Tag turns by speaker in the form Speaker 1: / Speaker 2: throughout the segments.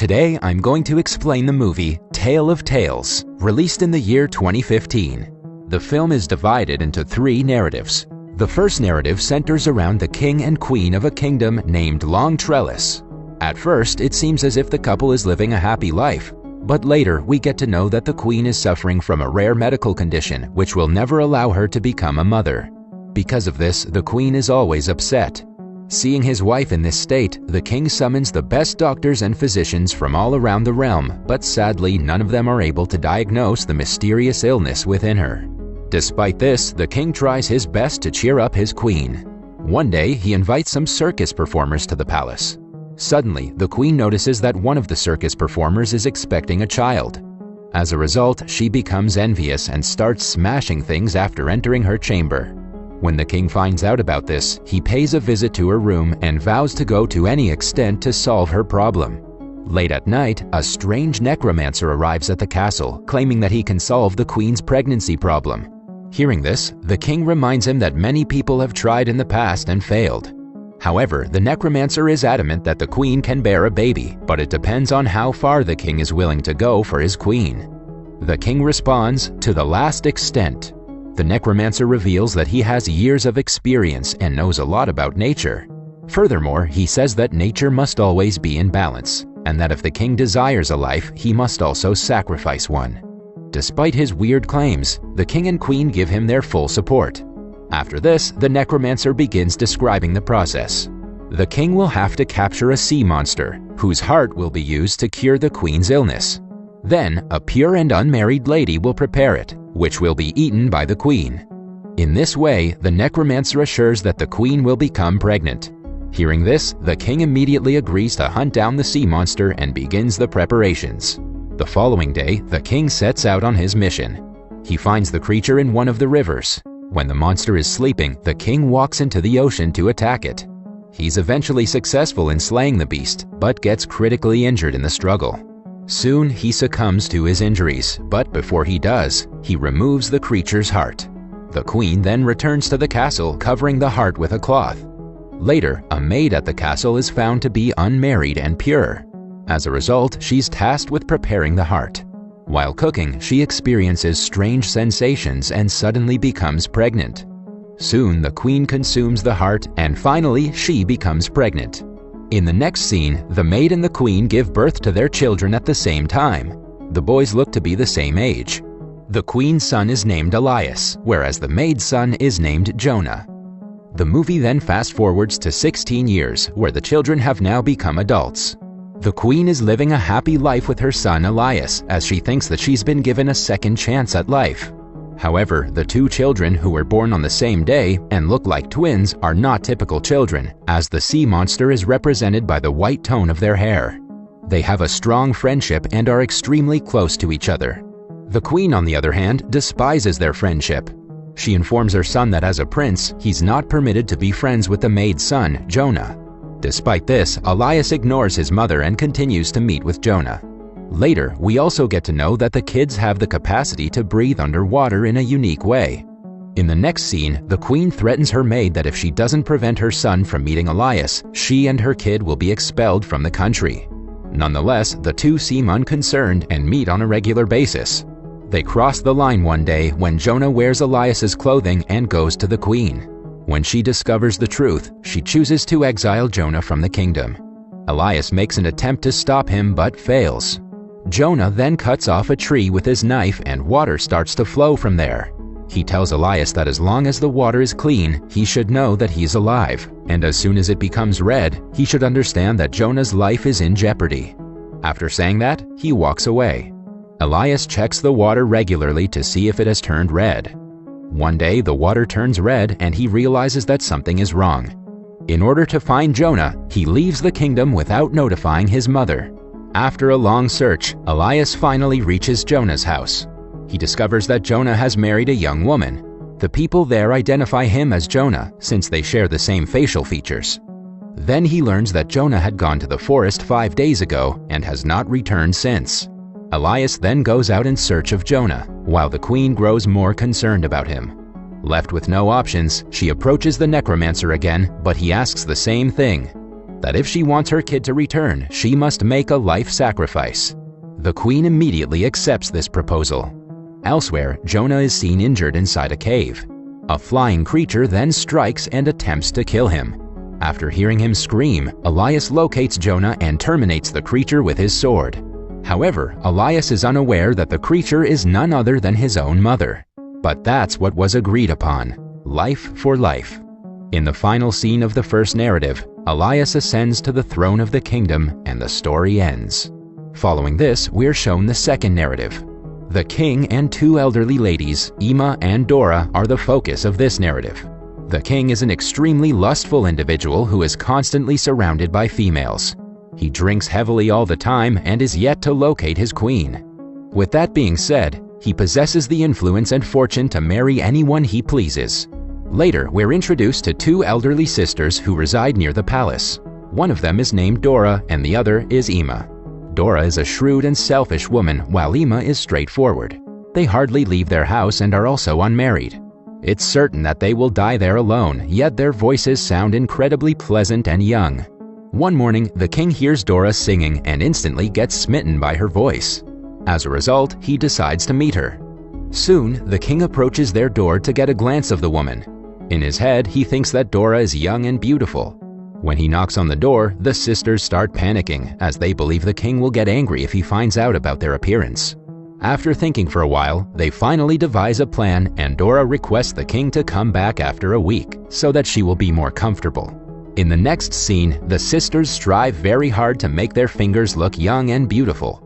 Speaker 1: Today, I'm going to explain the movie Tale of Tales, released in the year 2015. The film is divided into three narratives. The first narrative centers around the king and queen of a kingdom named Long Trellis. At first, it seems as if the couple is living a happy life, but later we get to know that the queen is suffering from a rare medical condition which will never allow her to become a mother. Because of this, the queen is always upset. Seeing his wife in this state, the king summons the best doctors and physicians from all around the realm, but sadly none of them are able to diagnose the mysterious illness within her. Despite this, the king tries his best to cheer up his queen. One day, he invites some circus performers to the palace. Suddenly, the queen notices that one of the circus performers is expecting a child. As a result, she becomes envious and starts smashing things after entering her chamber. When the king finds out about this, he pays a visit to her room and vows to go to any extent to solve her problem. Late at night, a strange necromancer arrives at the castle, claiming that he can solve the queen's pregnancy problem. Hearing this, the king reminds him that many people have tried in the past and failed. However, the necromancer is adamant that the queen can bear a baby, but it depends on how far the king is willing to go for his queen. The king responds, "To the last extent." The necromancer reveals that he has years of experience and knows a lot about nature. Furthermore, he says that nature must always be in balance, and that if the king desires a life, he must also sacrifice one. Despite his weird claims, the king and queen give him their full support. After this, the necromancer begins describing the process. The king will have to capture a sea monster, whose heart will be used to cure the queen's illness. Then, a pure and unmarried lady will prepare it, which will be eaten by the queen. In this way, the necromancer assures that the queen will become pregnant. Hearing this, the king immediately agrees to hunt down the sea monster and begins the preparations. The following day, the king sets out on his mission. He finds the creature in one of the rivers. When the monster is sleeping, the king walks into the ocean to attack it. He's eventually successful in slaying the beast, but gets critically injured in the struggle. Soon, he succumbs to his injuries, but before he does, he removes the creature's heart. The queen then returns to the castle, covering the heart with a cloth. Later, a maid at the castle is found to be unmarried and pure. As a result, she's tasked with preparing the heart. While cooking, she experiences strange sensations and suddenly becomes pregnant. Soon, the queen consumes the heart, and finally, she becomes pregnant. In the next scene, the maid and the queen give birth to their children at the same time. The boys look to be the same age. The queen's son is named Elias, whereas the maid's son is named Jonah. The movie then fast-forwards to 16 years, where the children have now become adults. The queen is living a happy life with her son Elias, as she thinks that she's been given a second chance at life. However, the two children who were born on the same day and look like twins are not typical children, as the sea monster is represented by the white tone of their hair. They have a strong friendship and are extremely close to each other. The queen, on the other hand, despises their friendship. She informs her son that as a prince, he's not permitted to be friends with the maid's son, Jonah. Despite this, Elias ignores his mother and continues to meet with Jonah. Later, we also get to know that the kids have the capacity to breathe underwater in a unique way. In the next scene, the queen threatens her maid that if she doesn't prevent her son from meeting Elias, she and her kid will be expelled from the country. Nonetheless, the two seem unconcerned and meet on a regular basis. They cross the line one day when Jonah wears Elias's clothing and goes to the queen. When she discovers the truth, she chooses to exile Jonah from the kingdom. Elias makes an attempt to stop him but fails. Jonah then cuts off a tree with his knife and water starts to flow from there. He tells Elias that as long as the water is clean, he should know that he's alive, and as soon as it becomes red, he should understand that Jonah's life is in jeopardy. After saying that, he walks away. Elias checks the water regularly to see if it has turned red. One day, the water turns red and he realizes that something is wrong. In order to find Jonah, he leaves the kingdom without notifying his mother. After a long search, Elias finally reaches Jonah's house. He discovers that Jonah has married a young woman. The people there identify him as Jonah, since they share the same facial features. Then he learns that Jonah had gone to the forest 5 days ago and has not returned since. Elias then goes out in search of Jonah, while the queen grows more concerned about him. Left with no options, she approaches the necromancer again, but he asks the same thing. that if she wants her kid to return, she must make a life sacrifice. The queen immediately accepts this proposal. Elsewhere, Jonah is seen injured inside a cave. A flying creature then strikes and attempts to kill him. After hearing him scream, Elias locates Jonah and terminates the creature with his sword. However, Elias is unaware that the creature is none other than his own mother. But that's what was agreed upon: life for life. In the final scene of the first narrative, Elias ascends to the throne of the kingdom and the story ends. Following this, we're shown the second narrative. The king and two elderly ladies, Ima and Dora, are the focus of this narrative. The king is an extremely lustful individual who is constantly surrounded by females. He drinks heavily all the time and is yet to locate his queen. With that being said, he possesses the influence and fortune to marry anyone he pleases. Later, we're introduced to two elderly sisters who reside near the palace. One of them is named Dora and the other is Ima. Dora is a shrewd and selfish woman, while Ima is straightforward. They hardly leave their house and are also unmarried. It's certain that they will die there alone, yet their voices sound incredibly pleasant and young. One morning, the king hears Dora singing and instantly gets smitten by her voice. As a result, he decides to meet her. Soon, the king approaches their door to get a glance of the woman. In his head, he thinks that Dora is young and beautiful. When he knocks on the door, the sisters start panicking, as they believe the king will get angry if he finds out about their appearance. After thinking for a while, they finally devise a plan, and Dora requests the king to come back after a week, so that she will be more comfortable. In the next scene, the sisters strive very hard to make their fingers look young and beautiful.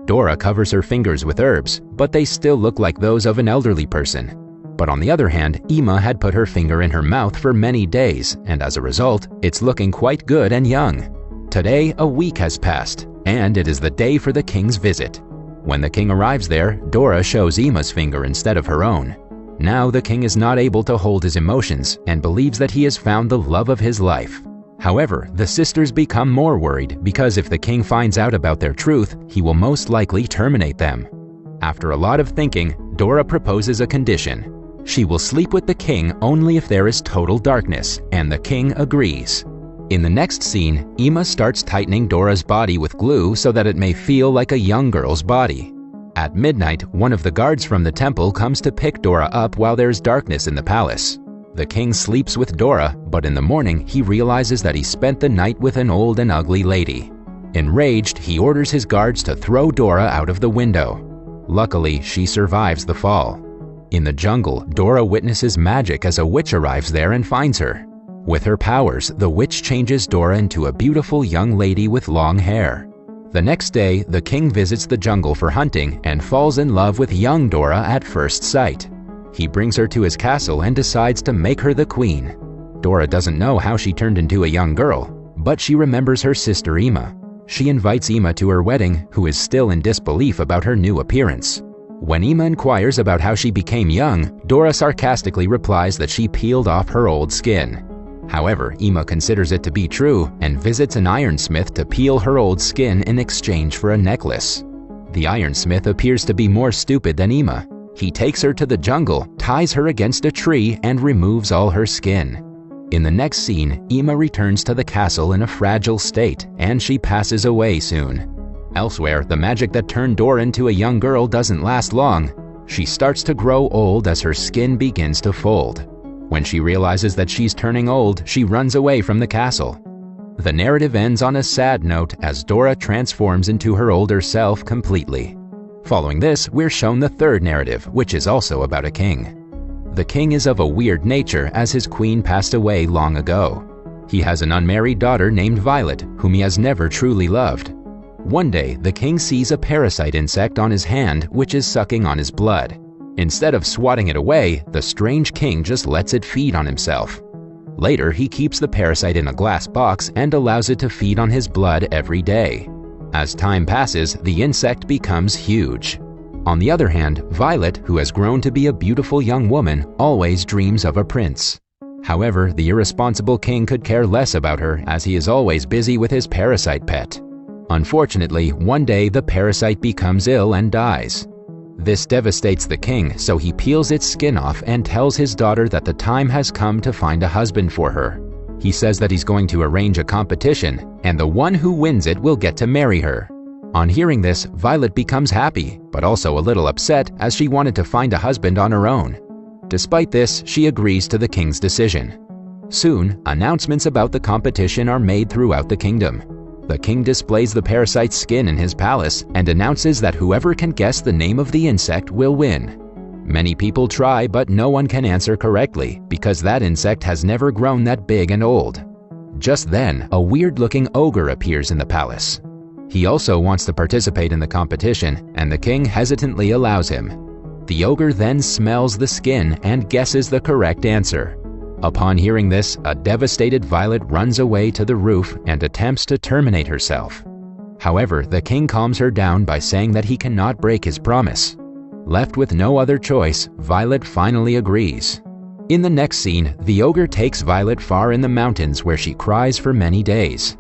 Speaker 1: Dora covers her fingers with herbs, but they still look like those of an elderly person. But on the other hand, Ima had put her finger in her mouth for many days, and as a result, it's looking quite good and young. Today, a week has passed, and it is the day for the king's visit. When the king arrives there, Dora shows Ima's finger instead of her own. Now the king is not able to hold his emotions and believes that he has found the love of his life. However, the sisters become more worried because if the king finds out about their truth, he will most likely terminate them. After a lot of thinking, Dora proposes a condition. She will sleep with the king only if there is total darkness, and the king agrees. In the next scene, Ima starts tightening Dora's body with glue so that it may feel like a young girl's body. At midnight, one of the guards from the temple comes to pick Dora up while there's darkness in the palace. The king sleeps with Dora, but in the morning he realizes that he spent the night with an old and ugly lady. Enraged, he orders his guards to throw Dora out of the window. Luckily, she survives the fall. In the jungle, Dora witnesses magic as a witch arrives there and finds her. With her powers, the witch changes Dora into a beautiful young lady with long hair. The next day, the king visits the jungle for hunting and falls in love with young Dora at first sight. He brings her to his castle and decides to make her the queen. Dora doesn't know how she turned into a young girl, but she remembers her sister Ima. She invites Ima to her wedding, who is still in disbelief about her new appearance. When Ima inquires about how she became young, Dora sarcastically replies that she peeled off her old skin. However, Ima considers it to be true and visits an ironsmith to peel her old skin in exchange for a necklace. The ironsmith appears to be more stupid than Ima. He takes her to the jungle, ties her against a tree, and removes all her skin. In the next scene, Ima returns to the castle in a fragile state, and she passes away soon. Elsewhere, the magic that turned Dora into a young girl doesn't last long. She starts to grow old as her skin begins to fold. When she realizes that she's turning old, she runs away from the castle. The narrative ends on a sad note as Dora transforms into her older self completely. Following this, we're shown the third narrative, which is also about a king. The king is of a weird nature as his queen passed away long ago. He has an unmarried daughter named Violet, whom he has never truly loved. One day, the king sees a parasite insect on his hand which is sucking on his blood. Instead of swatting it away, the strange king just lets it feed on himself. Later, he keeps the parasite in a glass box and allows it to feed on his blood every day. As time passes, the insect becomes huge. On the other hand, Violet, who has grown to be a beautiful young woman, always dreams of a prince. However, the irresponsible king could care less about her as he is always busy with his parasite pet. Unfortunately, one day the parasite becomes ill and dies. This devastates the king, so he peels its skin off and tells his daughter that the time has come to find a husband for her. He says that he's going to arrange a competition, and the one who wins it will get to marry her. On hearing this, Violet becomes happy, but also a little upset as she wanted to find a husband on her own. Despite this, she agrees to the king's decision. Soon, announcements about the competition are made throughout the kingdom. The king displays the parasite's skin in his palace and announces that whoever can guess the name of the insect will win. Many people try, but no one can answer correctly because that insect has never grown that big and old. Just then, a weird-looking ogre appears in the palace. He also wants to participate in the competition, and the king hesitantly allows him. The ogre then smells the skin and guesses the correct answer. Upon hearing this, a devastated Violet runs away to the roof and attempts to terminate herself. However, the king calms her down by saying that he cannot break his promise. Left with no other choice, Violet finally agrees. In the next scene, the ogre takes Violet far in the mountains where she cries for many days.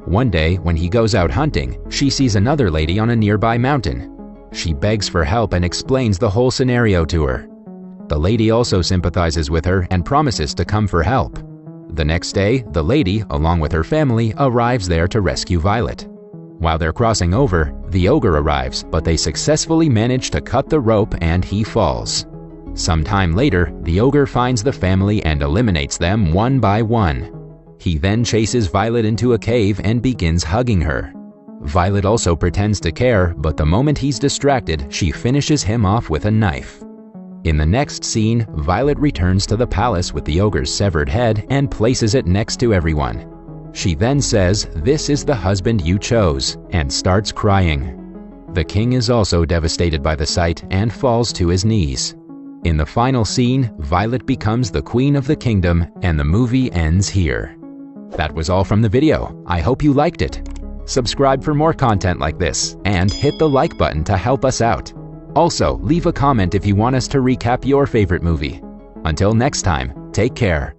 Speaker 1: One day, when he goes out hunting, she sees another lady on a nearby mountain. She begs for help and explains the whole scenario to her. The lady also sympathizes with her and promises to come for help. The next day, the lady, along with her family, arrives there to rescue Violet. While they're crossing over, the ogre arrives, but they successfully manage to cut the rope and he falls. Some time later, the ogre finds the family and eliminates them one by one. He then chases Violet into a cave and begins hugging her. Violet also pretends to care, but the moment he's distracted, she finishes him off with a knife. In the next scene, Violet returns to the palace with the ogre's severed head and places it next to everyone. She then says, "This is the husband you chose," and starts crying. The king is also devastated by the sight and falls to his knees. In the final scene, Violet becomes the queen of the kingdom, and the movie ends here. That was all from the video. I hope you liked it. Subscribe for more content like this, and hit the like button to help us out. Also, leave a comment if you want us to recap your favorite movie. Until next time, take care.